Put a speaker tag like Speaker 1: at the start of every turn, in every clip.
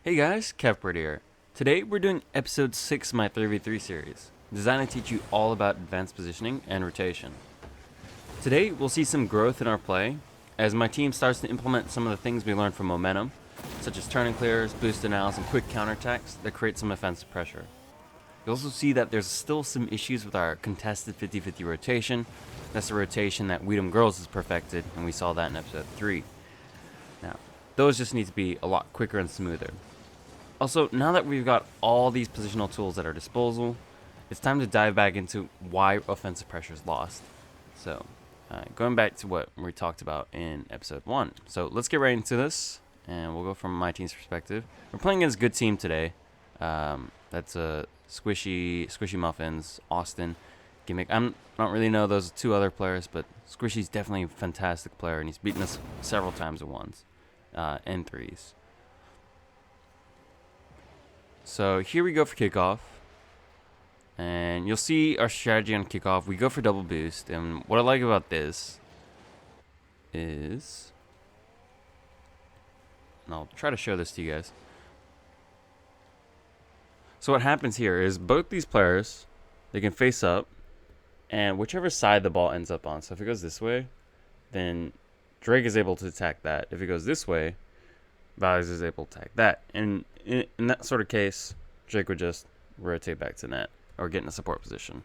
Speaker 1: Hey guys, Kevpert here. Today we're doing episode 6 of my 3v3 series, designed to teach you all about advanced positioning and rotation. Today we'll see some growth in our play, as my team starts to implement some of the things we learned from Momentum, such as turn and clears, boost denials, and quick counterattacks that create some offensive pressure. You'll also see that there's still some issues with our contested 50-50 rotation. That's the rotation that Weedham Girls has perfected, and we saw that in episode 3. Now, those just need to be a lot quicker and smoother. Also, now that we've got all these positional tools at our disposal, it's time to dive back into why offensive pressure is lost. So, going back to what we talked about in episode 1. So, let's get right into this, and we'll go from my team's perspective. We're playing against a good team today. That's a Squishy Muffinz, Austin, Gimmick. I don't really know those two other players, but Squishy's definitely a fantastic player, and he's beaten us several times at once, and threes. So here we go for kickoff, and you'll see our strategy on kickoff. We go for double boost, and what I like about this is, and I'll try to show this to you guys. So what happens here is both these players, they can face up, and whichever side the ball ends up on. So if it goes this way, then Drake is able to attack that. If it goes this way, Values is able to attack that. And in that sort of case, Drake would just rotate back to net or get in a support position.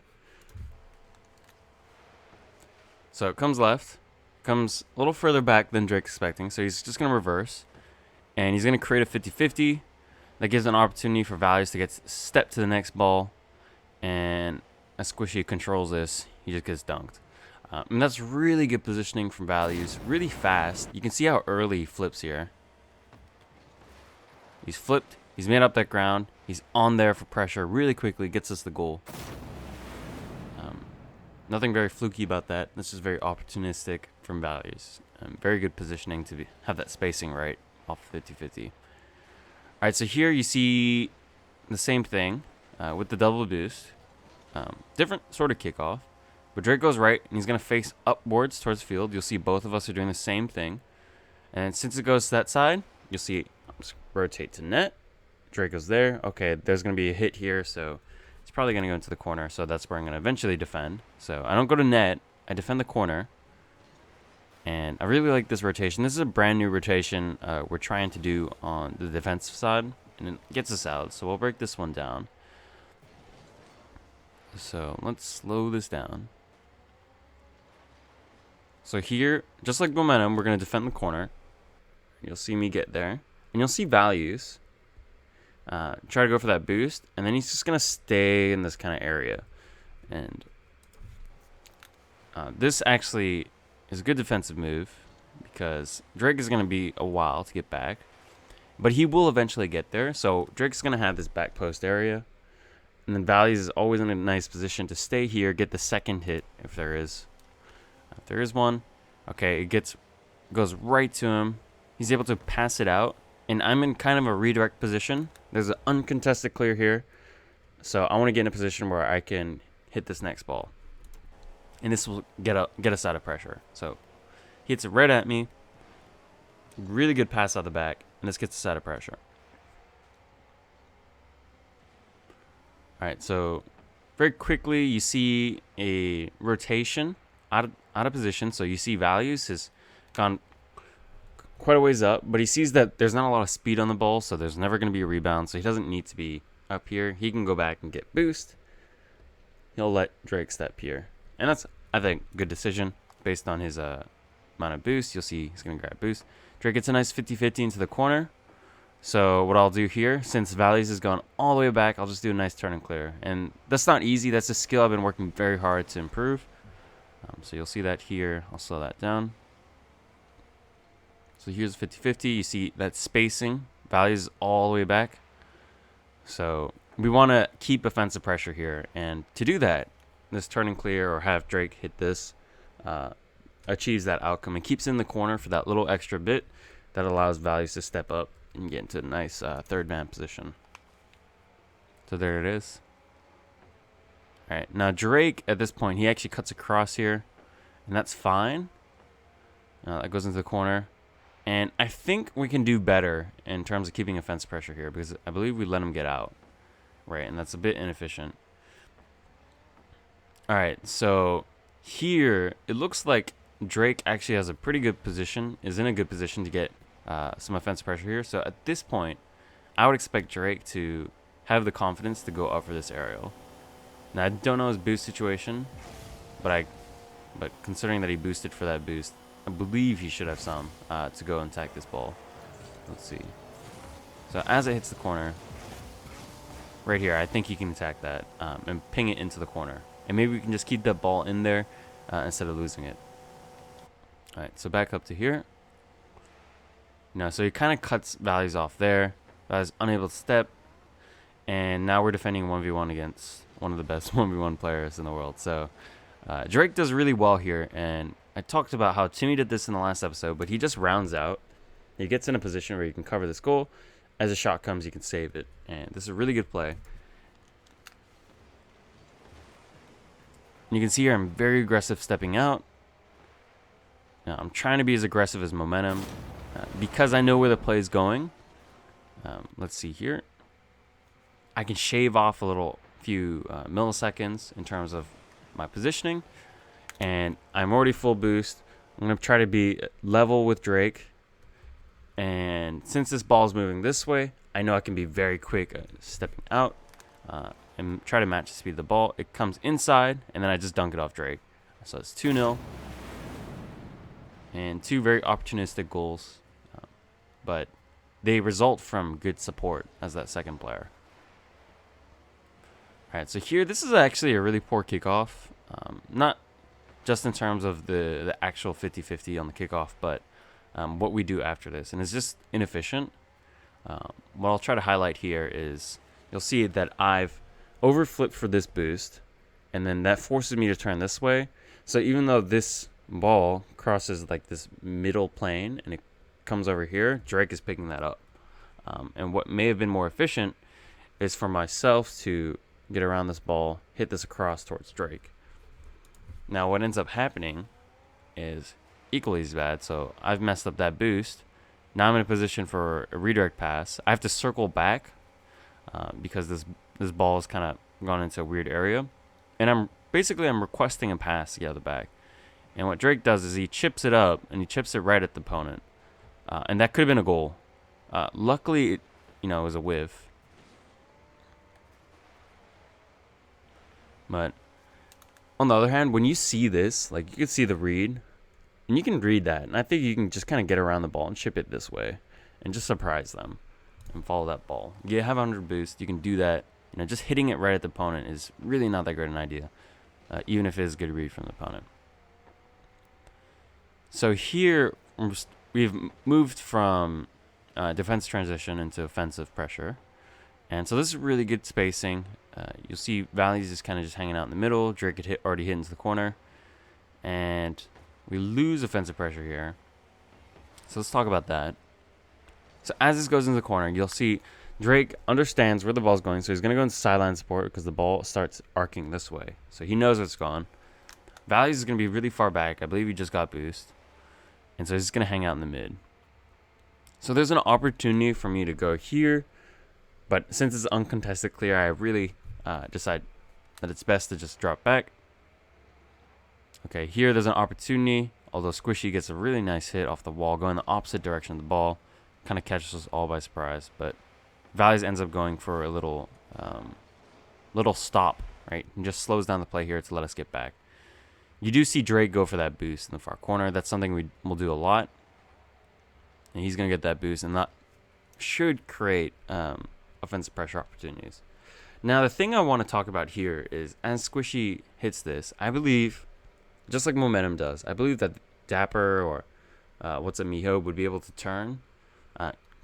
Speaker 1: So it comes left, comes a little further back than Drake's expecting. So he's just going to reverse, and he's going to create a 50-50. That gives an opportunity for Values to get step to the next ball, and as Squishy controls this, he just gets dunked. And that's really good positioning from Values, really fast. You can see how early he flips here. He's flipped, he's made up that ground, he's on there for pressure really quickly, gets us the goal. Nothing very fluky about that. This is very opportunistic from Values. Very good positioning to have that spacing right off 50-50. Alright, so here you see the same thing with the double boost. Different sort of kickoff. But Drake goes right, and he's going to face upwards towards the field. You'll see both of us are doing the same thing. And since it goes to that side, you'll see rotate to net. Drake goes there. Okay, there's going to be a hit here, so it's probably going to go into the corner. So that's where I'm going to eventually defend. So I don't go to net. I defend the corner. And I really like this rotation. This is a brand new rotation we're trying to do on the defensive side, and it gets us out. So we'll break this one down. So let's slow this down. So here, just like Momentum, we're going to defend the corner. You'll see me get there. And you'll see Values try to go for that boost, and then he's just going to stay in this kind of area. And this actually is a good defensive move, because Drake is going to be a while to get back. But he will eventually get there, so Drake's going to have this back post area. And then Values is always in a nice position to stay here, get the second hit if there is. If there is one. Okay, it goes right to him. He's able to pass it out, and I'm in kind of a redirect position. There's an uncontested clear here, so I want to get in a position where I can hit this next ball, and this will get us out of pressure. So he hits it right at me. Really good pass out the back, and this gets us out of pressure. All right, so very quickly you see a rotation out of position. So you see Values has gone quite a ways up, but he sees that there's not a lot of speed on the ball, so there's never going to be a rebound, so he doesn't need to be up here. He can go back and get boost. He'll let Drake step here, and that's, I think, good decision based on his amount of boost. You'll see he's going to grab boost. Drake gets a nice 50-50 into the corner. So what I'll do here, since Values has gone all the way back, I'll just do a nice turn and clear. And that's not easy. That's a skill I've been working very hard to improve. So you'll see that here. I'll slow that down. So here's 50-50. You see that spacing. Values all the way back. So we want to keep offensive pressure here. And to do that, this turn and clear or have Drake hit this achieves that outcome and keeps in the corner for that little extra bit that allows Values to step up and get into a nice third man position. So there it is. All right, now Drake at this point, he actually cuts across here, and that's fine. That goes into the corner. And I think we can do better in terms of keeping offensive pressure here, because I believe we let him get out. Right, and that's a bit inefficient. Alright, so here it looks like Drake actually has a pretty good position, is in a good position to get some offensive pressure here. So at this point, I would expect Drake to have the confidence to go up for this aerial. Now I don't know his boost situation, but considering that he boosted for that boost, I believe he should have some to go and attack this ball. Let's see. So as it hits the corner, right here, I think he can attack that and ping it into the corner. And maybe we can just keep that ball in there instead of losing it. Alright, so back up to here. So he kind of cuts Values off there. Values unable to step. And now we're defending 1v1 against one of the best 1v1 players in the world. So Drake does really well here. And I talked about how Timmy did this in the last episode, but he just rounds out. He gets in a position where you can cover this goal. As a shot comes, you can save it. And this is a really good play. And you can see here I'm very aggressive stepping out. Now, I'm trying to be as aggressive as Momentum because I know where the play is going. Let's see here. I can shave off a few milliseconds in terms of my positioning. And I'm already full boost. I'm going to try to be level with Drake. And since this ball is moving this way, I know I can be very quick stepping out and try to match the speed of the ball. It comes inside, and then I just dunk it off Drake. So it's 2-0. And two very opportunistic goals. But they result from good support as that second player. Alright, so here, this is actually a really poor kickoff. Not just in terms of the actual 50-50 on the kickoff, but what we do after this. And it's just inefficient. What I'll try to highlight here is you'll see that I've overflipped for this boost, and then that forces me to turn this way. So even though this ball crosses like this middle plane and it comes over here, Drake is picking that up. And what may have been more efficient is for myself to get around this ball, hit this across towards Drake. Now what ends up happening is equally as bad. So I've messed up that boost. Now I'm in a position for a redirect pass. I have to circle back because this ball has kind of gone into a weird area. And I'm requesting a pass to get out of the back. And what Drake does is he chips it up, and he chips it right at the opponent. And that could have been a goal. Luckily, it was a whiff. But on the other hand, when you see this, like you can see the read, and you can read that, and I think you can just kind of get around the ball and chip it this way, and just surprise them, and follow that ball. You have 100 boost, you can do that. Just hitting it right at the opponent is really not that great an idea, even if it is a good read from the opponent. So here, we've moved from defense transition into offensive pressure. And so this is really good spacing. You'll see Values is kind of just hanging out in the middle. Drake had already hit into the corner. And we lose offensive pressure here. So let's talk about that. So as this goes into the corner, you'll see Drake understands where the ball's going. So he's going to go into sideline support because the ball starts arcing this way. So he knows where it's gone. Values is going to be really far back. I believe he just got boost. And so he's going to hang out in the mid. So there's an opportunity for me to go here. But since it's uncontested clear, I really decide that it's best to just drop back. Okay, here there's an opportunity. Although Squishy gets a really nice hit off the wall, going the opposite direction of the ball. Kind of catches us all by surprise. But Values ends up going for a little stop, right? And just slows down the play here to let us get back. You do see Drake go for that boost in the far corner. That's something we'll do a lot. And he's going to get that boost, and that should create offensive pressure opportunities. Now, the thing I want to talk about here is as Squishy hits this, I believe, just like Momentum does, I believe that Dapper or What's Up Miho would be able to turn,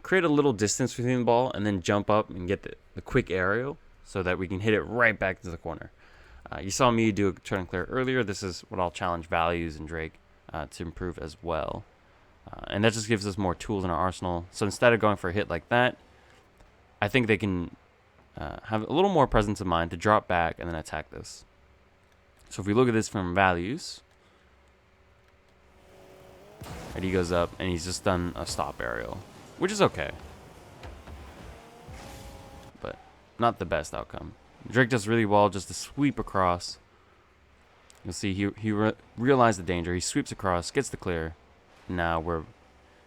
Speaker 1: create a little distance between the ball, and then jump up and get the quick aerial so that we can hit it right back to the corner. You saw me do a turn clear earlier. This is what I'll challenge Values and Drake to improve as well. And that just gives us more tools in our arsenal. So instead of going for a hit like that, I think they can have a little more presence of mind to drop back and then attack this. So if we look at this from Values, And he goes up, and he's just done a stop aerial, which is okay, but not the best outcome. Drake does really well just to sweep across. You'll see he realized the danger. He sweeps across, gets the clear. Now we're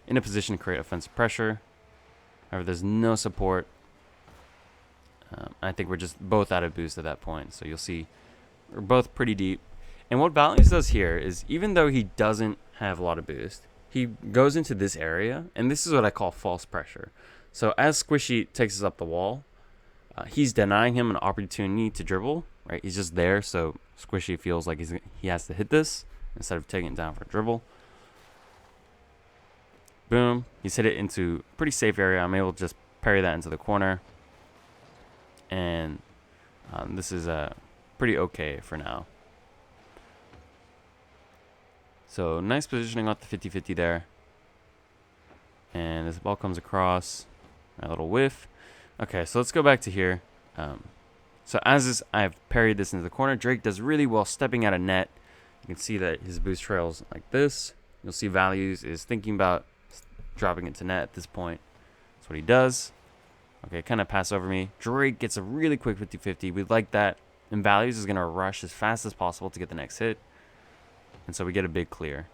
Speaker 1: in a position to create offensive pressure. However, there's no support. I think we're just both out of boost at that point. So you'll see we're both pretty deep. And what Values does here is, even though he doesn't have a lot of boost, he goes into this area, and this is what I call false pressure. So as Squishy takes us up the wall, he's denying him an opportunity to dribble, right? He's just there, so Squishy feels like he has to hit this instead of taking it down for a dribble. Boom. He's hit it into a pretty safe area. I'm able to just parry that into the corner. And this is pretty okay for now. So nice positioning off the 50-50 there. And this ball comes across. A little whiff. Okay, so let's go back to here. So I've parried this into the corner. Drake does really well stepping out of net. You can see that his boost trails like this. You'll see Values is thinking about dropping it to net at this point. That's what he does. Okay, kind of pass over me. Drake gets a really quick 50-50. We like that. And Values is going to rush as fast as possible to get the next hit. And so we get a big clear.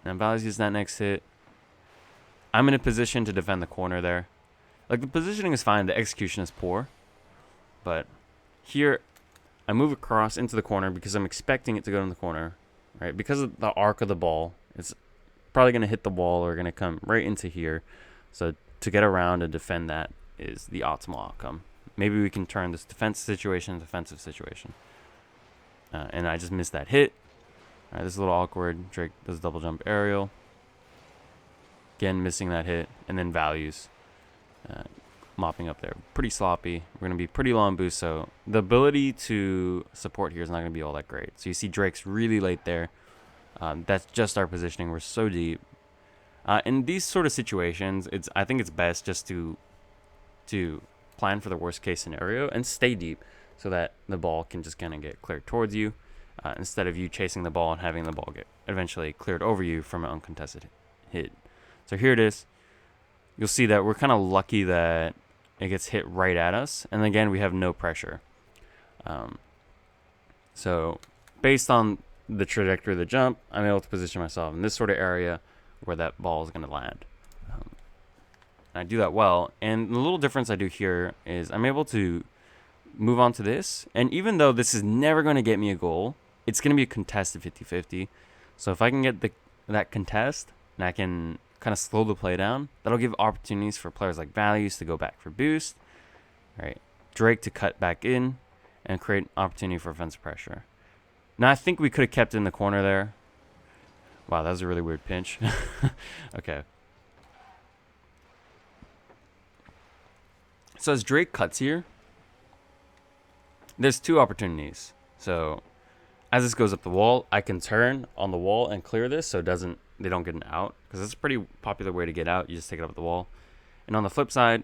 Speaker 1: Now Values gets that next hit. I'm in a position to defend the corner there. Like, the positioning is fine. The execution is poor. But here, I move across into the corner because I'm expecting it to go in the corner. Right? Because of the arc of the ball, it's probably going to hit the wall or going to come right into here. So to get around and defend that is the optimal outcome. Maybe we can turn this defensive situation into offensive situation. And I just missed that hit. All right, this is a little awkward. Drake does double jump aerial. Again, missing that hit. And then Values mopping up there. Pretty sloppy. We're going to be pretty low on boost, so the ability to support here is not going to be all that great. So you see Drake's really late there. That's just our positioning. We're so deep. In these sort of situations, I think it's best just to plan for the worst case scenario and stay deep so that the ball can just kind of get cleared towards you instead of you chasing the ball and having the ball get eventually cleared over you from an uncontested hit. So here it is. You'll see that we're kind of lucky that it gets hit right at us. And again, we have no pressure. So based on the trajectory of the jump, I'm able to position myself in this sort of area where that ball is going to land. I do that well. And the little difference I do here is I'm able to move on to this. And even though this is never going to get me a goal, it's going to be a contested 50-50. So if I can get that contest and I can kind of slow the play down, that'll give opportunities for players like Values to go back for boost, right? Drake to cut back in and create an opportunity for offensive pressure. Now I think we could have kept it in the corner there. Wow, that was a really weird pinch. Okay. So as Drake cuts here, there's two opportunities. So as this goes up the wall, I can turn on the wall and clear this so they don't get an out, because it's a pretty popular way to get out. You just take it up the wall. And on the flip side,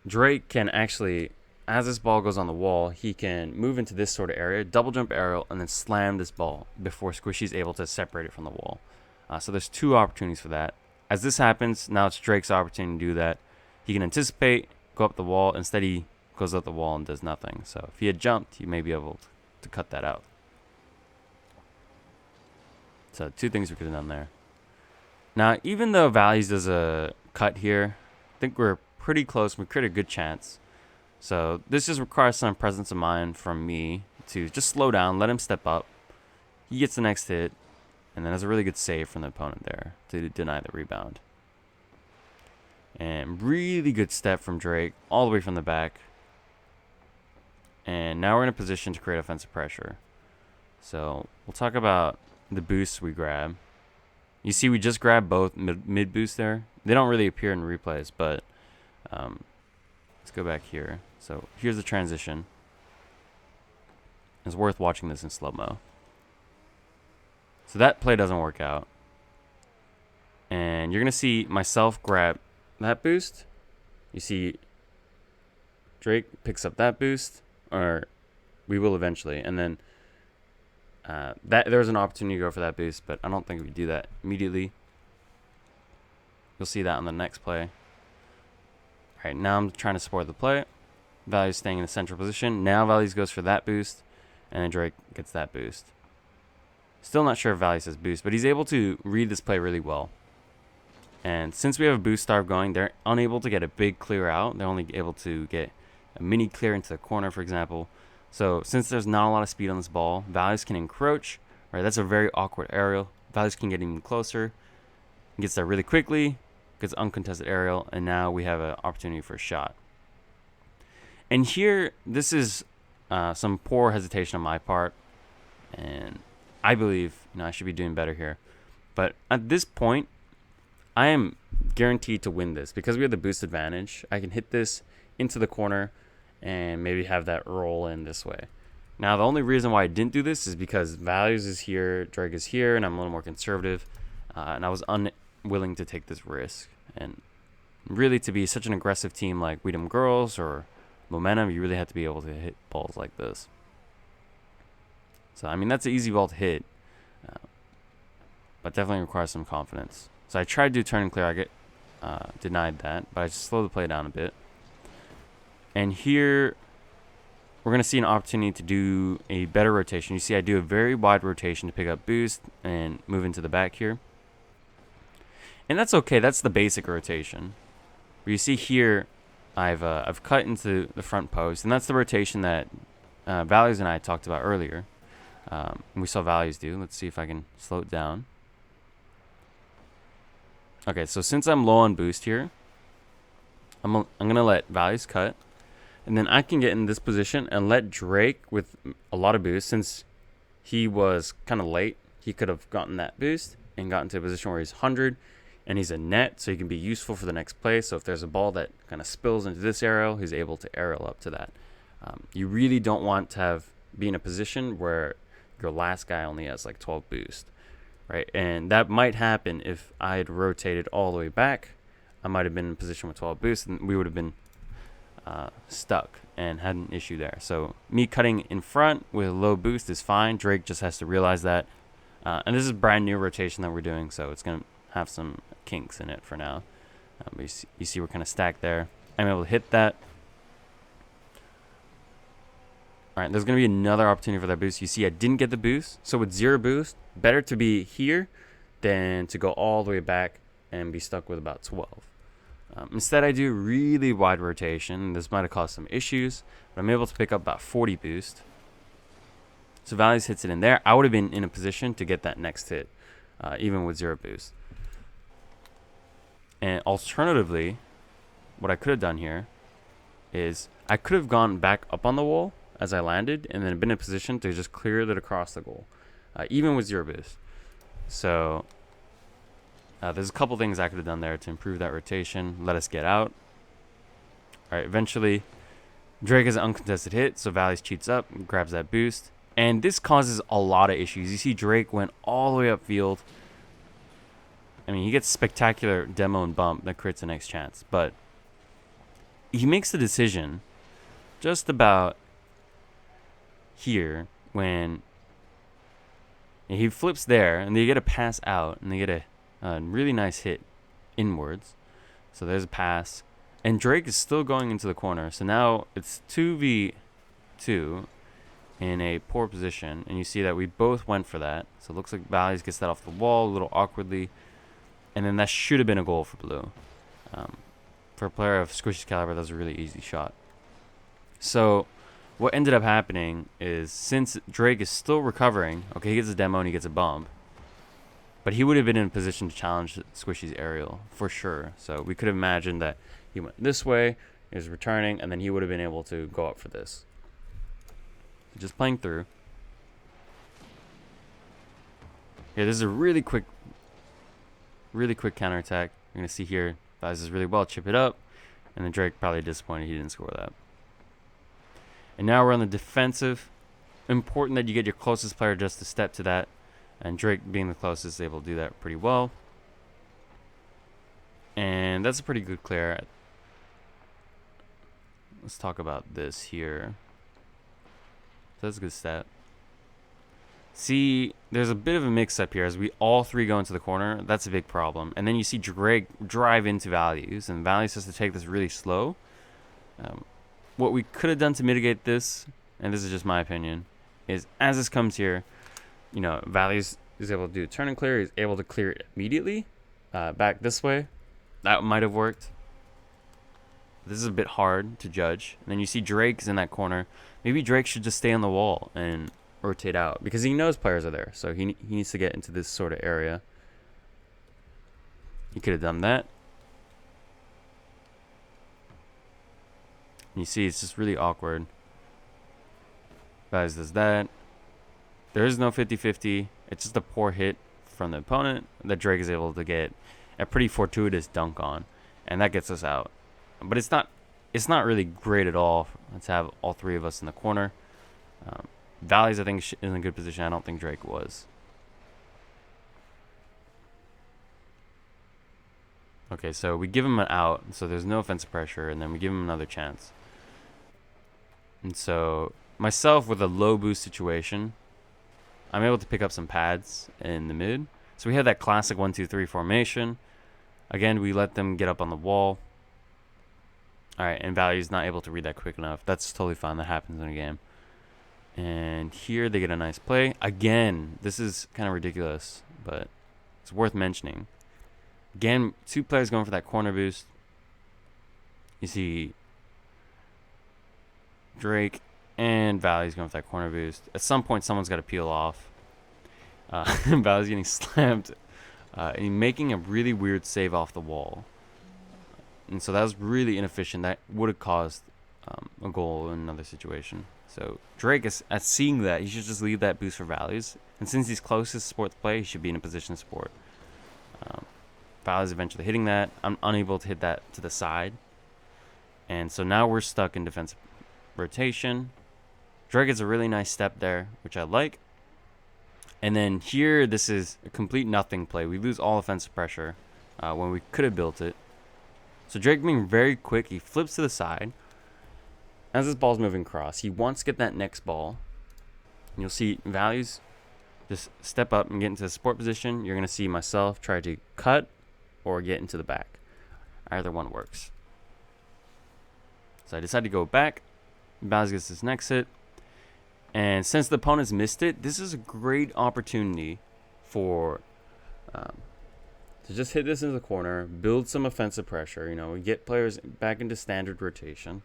Speaker 1: Drake can actually, as this ball goes on the wall, he can move into this sort of area, double jump aerial, and then slam this ball before Squishy's able to separate it from the wall. So there's two opportunities for that. As this happens, now it's Drake's opportunity to do that. He can anticipate, go up the wall. Instead, he goes up the wall and does nothing. So if he had jumped, he may be able to cut that out. So two things we could have done there. Now, even though Values does a cut here, I think we're pretty close. We create a good chance. So this just requires some presence of mind from me to just slow down, let him step up. He gets the next hit, and then has a really good save from the opponent there to deny the rebound. And really good step from Drake all the way from the back. And now we're in a position to create offensive pressure. So we'll talk about the boosts we grab. You see we just grabbed both mid boost there. They don't really appear in replays, but let's go back here. So here's the transition. It's worth watching this in slow-mo. So that play doesn't work out. And you're going to see myself grab that boost. You see Drake picks up that boost, or we will eventually. And then That there's an opportunity to go for that boost, but I don't think we do that immediately. You'll see that on the next play. All right, now I'm trying to support the play. Value's staying in the central position. Now Values goes for that boost, and then Drake gets that boost. Still not sure if Values has boost, but he's able to read this play really well. And since we have a boost starve going, they're unable to get a big clear out. They're only able to get a mini clear into the corner, for example. So since there's not a lot of speed on this ball, Values can encroach. Right, that's a very awkward aerial. Values can get even closer. He gets there really quickly, gets uncontested aerial, and now we have an opportunity for a shot. And here, this is some poor hesitation on my part, and I believe I should be doing better here. But at this point, I am guaranteed to win this because we have the boost advantage. I can hit this into the corner and maybe have that roll in this way. Now, the only reason why I didn't do this is because Values is here, Drake is here, and I'm a little more conservative. And I was unwilling to take this risk. And really, to be such an aggressive team like Weedham Girls or Momentum, you really have to be able to hit balls like this. So, I mean, that's an easy ball to hit, but definitely requires some confidence. So I tried to do turn and clear. I get denied that, but I just slowed the play down a bit. And here, we're going to see an opportunity to do a better rotation. You see I do a very wide rotation to pick up boost and move into the back here. And that's okay. That's the basic rotation. But you see here, I've cut into the front post, and that's the rotation that Values and I talked about earlier. And we saw Values do. Let's see if I can slow it down. Okay, so since I'm low on boost here, I'm going to let Values cut. And then I can get in this position and let Drake with a lot of boost. Since he was kind of late, he could have gotten that boost and gotten to a position where he's 100. And he's a net, so he can be useful for the next play. So if there's a ball that kind of spills into this aerial, he's able to aerial up to that. You really don't want to be in a position where your last guy only has like 12 boost. Right, and that might happen if I had rotated all the way back. I might have been in a position with 12 boosts, and we would have been stuck and had an issue there. So me cutting in front with a low boost is fine. Drake just has to realize that. And this is brand new rotation that we're doing, so it's going to have some kinks in it for now. But you see we're kind of stacked there. I'm able to hit that. All right, there's going to be another opportunity for that boost. You see I didn't get the boost. So with 0 boost, better to be here than to go all the way back and be stuck with about 12. Instead, I do really wide rotation. This might have caused some issues, but I'm able to pick up about 40 boost. So Values hits it in there. I would have been in a position to get that next hit, even with 0 boost. And alternatively, what I could have done here is I could have gone back up on the wall as I landed and then been in a position to just clear it across the goal, even with 0 boost. So there's a couple things I could have done there to improve that rotation, let us get out. All right, eventually, Drake has an uncontested hit, so Values cheats up and grabs that boost. And this causes a lot of issues. You see Drake went all the way upfield. I mean, he gets spectacular demo and bump that creates the next chance. But he makes the decision just about here when he flips there, and they get a pass out, and they get a really nice hit inwards. So there's a pass. And Drake is still going into the corner. So now it's 2v2 in a poor position. And you see that we both went for that. So it looks like Values gets that off the wall a little awkwardly. And then that should have been a goal for blue. For a player of Squishy's caliber, that was a really easy shot. So what ended up happening is since Drake is still recovering, okay, he gets a demo and he gets a bump. But he would have been in a position to challenge Squishy's aerial for sure. So we could have imagined that he went this way, he was returning, and then he would have been able to go up for this. Just playing through. Yeah, this is a really quick counterattack. You're going to see here, Values is really well, chip it up, and then Drake probably disappointed he didn't score that. And now we're on the defensive. Important that you get your closest player just to step to that. And Drake, being the closest, is able to do that pretty well. And that's a pretty good clear. Let's talk about this here. So that's a good stat. See, there's a bit of a mix-up here as we all three go into the corner. That's a big problem. And then you see Drake drive into Values, and Values has to take this really slow. What we could have done to mitigate this, and this is just my opinion, is as this comes here, Values is able to do a turn and clear. He's able to clear it immediately back this way. That might have worked. This is a bit hard to judge. And then you see Drake's in that corner. Maybe Drake should just stay on the wall and rotate out because he knows players are there. So he needs to get into this sort of area. He could have done that. And you see it's just really awkward. Values does that. There is no 50-50. It's just a poor hit from the opponent that Drake is able to get a pretty fortuitous dunk on. And that gets us out. But it's not really great at all to have all three of us in the corner. Values, I think, is in a good position. I don't think Drake was. Okay, so we give him an out, so there's no offensive pressure, and then we give him another chance. And so, myself with a low boost situation, I'm able to pick up some pads in the mid. So we have that classic 1-2-3 formation. Again, we let them get up on the wall. Alright, and Value's not able to read that quick enough. That's totally fine. That happens in a game. And here they get a nice play. Again, this is kind of ridiculous, but it's worth mentioning. Again, two players going for that corner boost. You see Drake and Value's going for that corner boost. At some point, someone's got to peel off. Value's getting slammed. And making a really weird save off the wall. And so that was really inefficient. That would have caused a goal in another situation. So Drake is at seeing that, he should just leave that boost for Values. And since he's closest to support the play, he should be in a position to support. Values eventually hitting that. I'm unable to hit that to the side. And so now we're stuck in defensive rotation. Drake gets a really nice step there, which I like. And then here, this is a complete nothing play. We lose all offensive pressure when we could have built it. So Drake being very quick, he flips to the side. As this ball's moving across, he wants to get that next ball. And you'll see Values just step up and get into the support position. You're going to see myself try to cut or get into the back. Either one works. So I decided to go back. Values gets this next hit. And since the opponents missed it, this is a great opportunity for to just hit this into the corner, build some offensive pressure, get players back into standard rotation.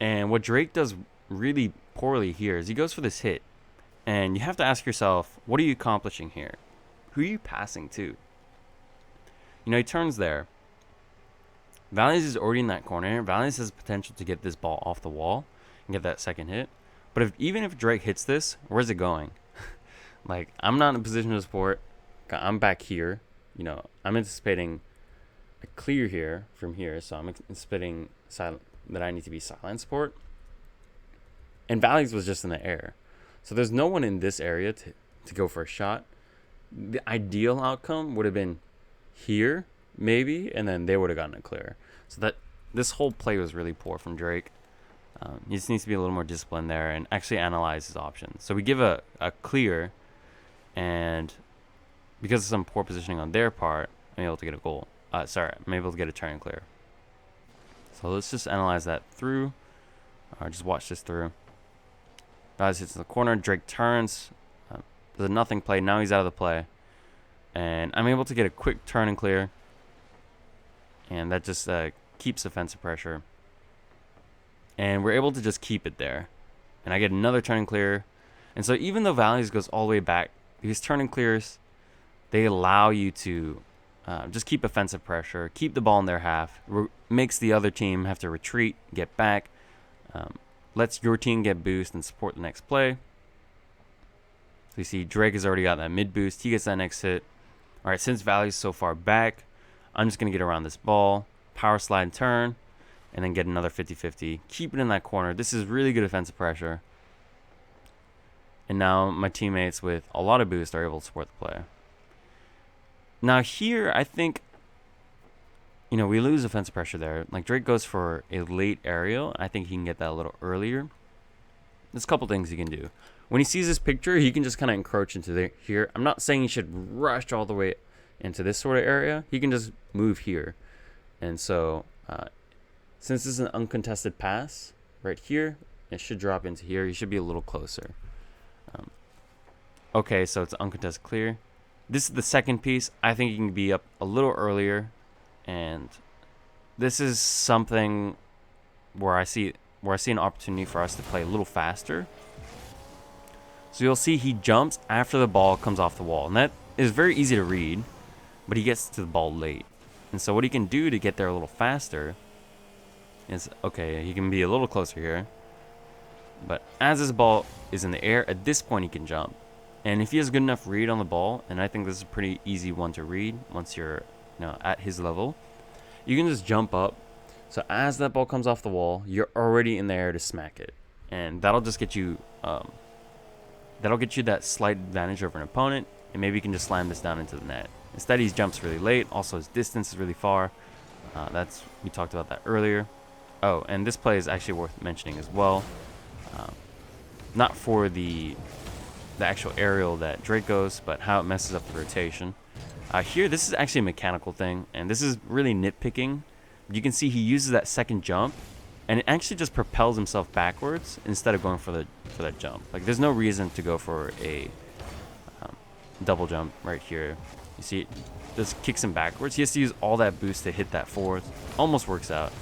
Speaker 1: And what Drake does really poorly here is he goes for this hit. And you have to ask yourself, what are you accomplishing here? Who are you passing to? He turns there. Values is already in that corner. Values has potential to get this ball off the wall and get that second hit. But even if Drake hits this, where's it going? I'm not in a position to support. I'm back here. I'm anticipating a clear here from here. So I'm anticipating silent that I need to be silent support. And Values was just in the air. So there's no one in this area to go for a shot. The ideal outcome would have been here, maybe, and then they would have gotten a clear. So that this whole play was really poor from Drake. He just needs to be a little more disciplined there and actually analyze his options. So we give a clear, and because of some poor positioning on their part, I'm able to get a goal. I'm able to get a turn and clear. So let's just analyze that through, or just watch this through. Values hits in the corner. Drake turns. There's a nothing play. Now he's out of the play. And I'm able to get a quick turn and clear. And that just keeps offensive pressure. And we're able to just keep it there. And I get another turn and clear. And so even though Values goes all the way back, these turn and clears, they allow you to just keep offensive pressure, keep the ball in their half, makes the other team have to retreat, get back, lets your team get boost and support the next play. So you see Drake has already got that mid boost. He gets that next hit. All right, since Value's so far back, I'm just going to get around this ball, power slide and turn, and then get another 50-50. Keep it in that corner. This is really good offensive pressure. And now my teammates with a lot of boost are able to support the play. Now here, I think, we lose offensive pressure there. Drake goes for a late aerial. I think he can get that a little earlier. there's a couple things he can do. When he sees this picture, he can just kind of encroach into here. I'm not saying he should rush all the way into this sort of area. He can just move here. And so, since this is an uncontested pass right here, it should drop into here. He should be a little closer. Okay, so it's uncontested clear. This is the second piece. I think he can be up a little earlier. And this is something where I see an opportunity for us to play a little faster. So you'll see he jumps after the ball comes off the wall. And that is very easy to read, but he gets to the ball late. And so what he can do to get there a little faster is, okay, he can be a little closer here. But as his ball is in the air, at this point he can jump. And if he has good enough read on the ball, and I think this is a pretty easy one to read once you're at his level, you can just jump up. So as that ball comes off the wall, you're already in the air to smack it. And that'll just get you that slight advantage over an opponent, and maybe you can just slam this down into the net. Instead, he jumps really late. Also, his distance is really far. We talked about that earlier. Oh, and this play is actually worth mentioning as well. Not for the actual aerial that Drake goes, but how it messes up the rotation. Here, this is actually a mechanical thing, and this is really nitpicking. You can see he uses that second jump, and it actually just propels himself backwards instead of going for that jump. Like, there's no reason to go for a double jump right here. You see, it just kicks him backwards. He has to use all that boost to hit that forward. Almost works out,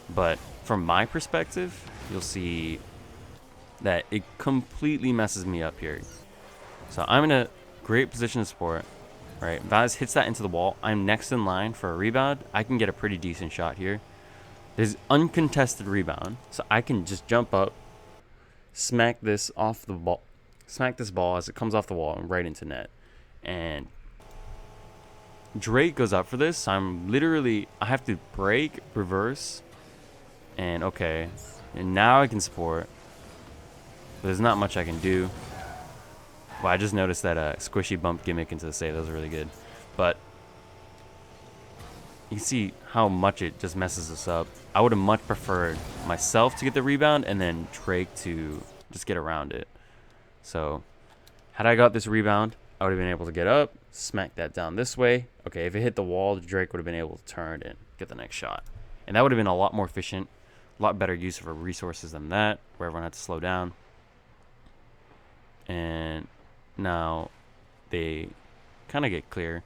Speaker 1: but from my perspective, you'll see that it completely messes me up here. So I'm in a great position to support. Right, Vaz hits that into the wall. I'm next in line for a rebound. I can get a pretty decent shot here. There's uncontested rebound, so I can just jump up, smack this off the ball, smack this ball as it comes off the wall and right into net. And Drake goes up for this. I have to break, reverse, and okay. And now I can support. But there's not much I can do. Well, I just noticed that squishy bump gimmick into the save. That was really good. But you can see how much it just messes us up. I would have much preferred myself to get the rebound and then Drake to just get around it. So had I got this rebound, I would have been able to get up, smack that down this way. Okay, if it hit the wall, Drake would have been able to turn and get the next shot. And that would have been a lot more efficient, a lot better use of our resources than that, where everyone had to slow down. And now they kind of get clear.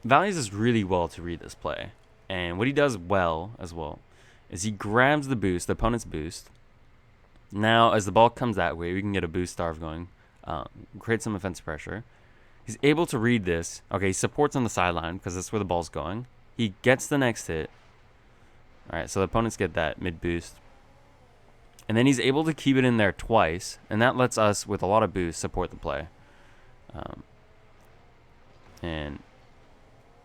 Speaker 1: Values is really well to read this play. And what he does well as well is he grabs the boost, the opponent's boost. Now, as the ball comes that way, we can get a boost starve going, create some offensive pressure. He's able to read this. Okay, he supports on the sideline because that's where the ball's going. He gets the next hit. All right, so the opponents get that mid boost. And then he's able to keep it in there twice, and that lets us, with a lot of boost, support the play. And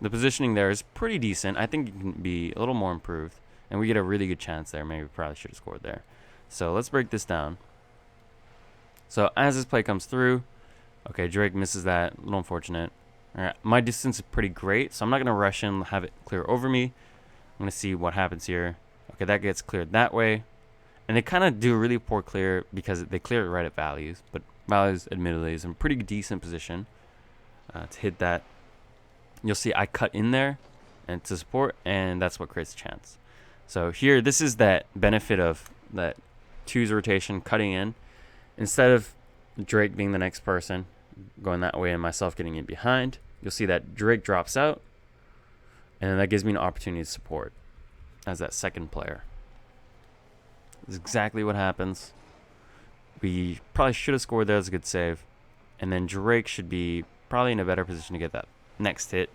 Speaker 1: the positioning there is pretty decent. I think it can be a little more improved, and we get a really good chance there. Maybe we probably should have scored there. So let's break this down. So as this play comes through, okay, Drake misses that. A little unfortunate. All right, my distance is pretty great, so I'm not going to rush in, have it clear over me. I'm going to see what happens here. Okay, that gets cleared that way. And they kind of do a really poor clear because they clear it right at Values. But Values, admittedly, is in a pretty decent position to hit that. You'll see I cut in there and to support, and that's what creates a chance. So here, this is that benefit of that two's rotation, cutting in. Instead of Drake being the next person, going that way and myself getting in behind, you'll see that Drake drops out, and then that gives me an opportunity to support as that second player. This is exactly what happens. We probably should have scored there. That's a good save. And then Drake should be probably in a better position to get that next hit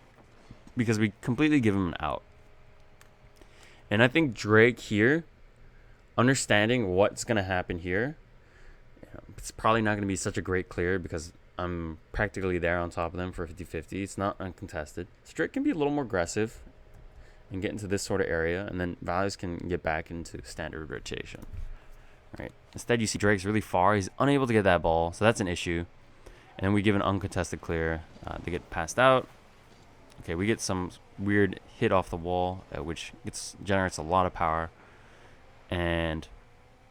Speaker 1: because we completely give him an out. And I think Drake here, understanding what's going to happen here, it's probably not going to be such a great clear because I'm practically there on top of them for 50-50. It's not uncontested. So Drake can be a little more aggressive and get into this sort of area, and then Values can get back into standard rotation. Right. Instead, you see Drake's really far. He's unable to get that ball, so that's an issue. And then we give an uncontested clear. They get passed out. Okay, we get some weird hit off the wall, which generates a lot of power. And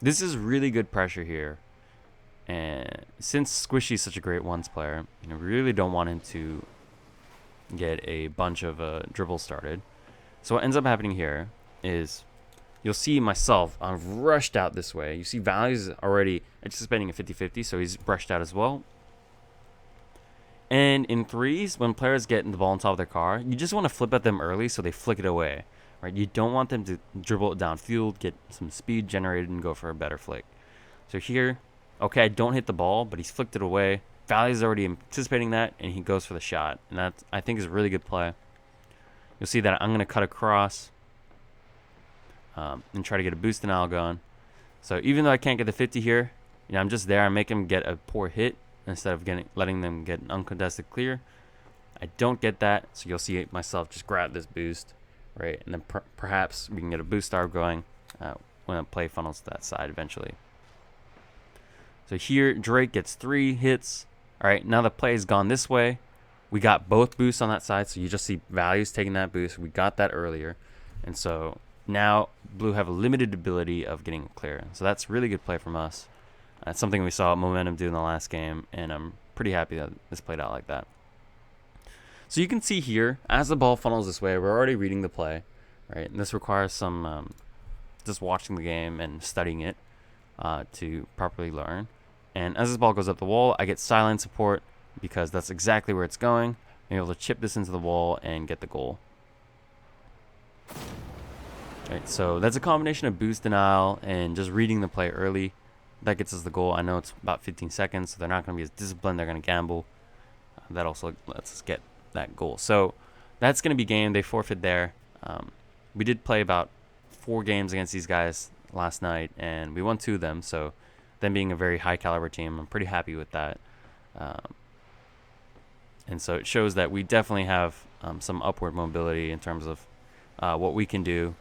Speaker 1: This is really good pressure here. And since Squishy is such a great ones player, we really don't want him to get a bunch of dribbles started. So what ends up happening here is you'll see myself, I'm rushed out this way. You see Values already anticipating a 50-50, so he's rushed out as well. And in threes, when players get the ball on top of their car, you just want to flip at them early so they flick it away. Right? You don't want them to dribble it downfield, get some speed generated, and go for a better flick. So here, okay, I don't hit the ball, but he's flicked it away. Valley's already anticipating that, and he goes for the shot. And that, I think, is a really good play. You'll see that I'm going to cut across and try to get a boost in Algon. So even though I can't get the 50 here, I'm just there. I make him get a poor hit instead of letting them get an uncontested clear. I don't get that, so you'll see myself just grab this boost, right? And then perhaps we can get a boost star going when the play funnels to that side eventually. So here, Drake gets 3 hits. All right, now the play has gone this way. We got both boosts on that side, so you just see Values taking that boost. We got that earlier. And so now Blue have a limited ability of getting clear. So that's really good play from us. That's something we saw Momentum do in the last game, and I'm pretty happy that this played out like that. So you can see here, as the ball funnels this way, we're already reading the play, right? And this requires some just watching the game and studying it to properly learn. And as this ball goes up the wall, I get sideline support because that's exactly where it's going. I'm able to chip this into the wall and get the goal. Right, so that's a combination of boost denial and just reading the play early. That gets us the goal. I know it's about 15 seconds, so they're not going to be as disciplined. They're going to gamble. That also lets us get that goal. So that's going to be game. They forfeit there. We did play about 4 games against these guys last night, and we won 2 of them. So them being a very high caliber team, I'm pretty happy with that. And so it shows that we definitely have some upward mobility in terms of what we can do.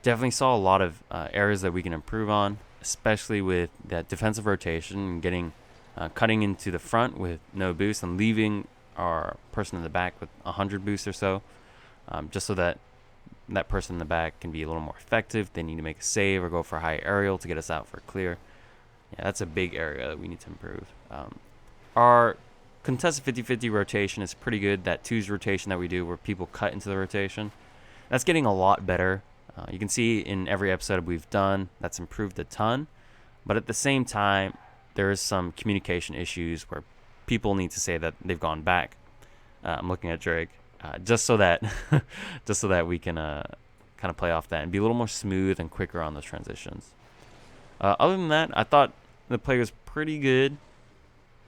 Speaker 1: Definitely saw a lot of areas that we can improve on, especially with that defensive rotation and getting cutting into the front with no boost and leaving our person in the back with 100 boost or so, just so that that person in the back can be a little more effective. They need to make a save or go for a high aerial to get us out for a clear. Yeah, that's a big area that we need to improve. Our contested 50-50 rotation is pretty good. That twos rotation that we do where people cut into the rotation, that's getting a lot better. You can see in every episode we've done, that's improved a ton. But at the same time, there is some communication issues where people need to say that they've gone back. I'm looking at Drake, just so that we can kind of play off that and be a little more smooth and quicker on those transitions. Other than that, I thought the play was pretty good.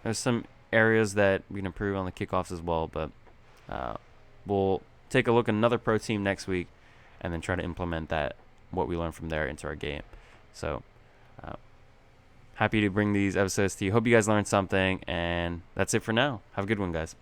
Speaker 1: There's some areas that we can improve on the kickoffs as well, but we'll take a look at another pro team next week and then try to implement what we learned from there into our game. So happy to bring these episodes to you. Hope you guys learned something, and that's it for now. Have a good one, guys.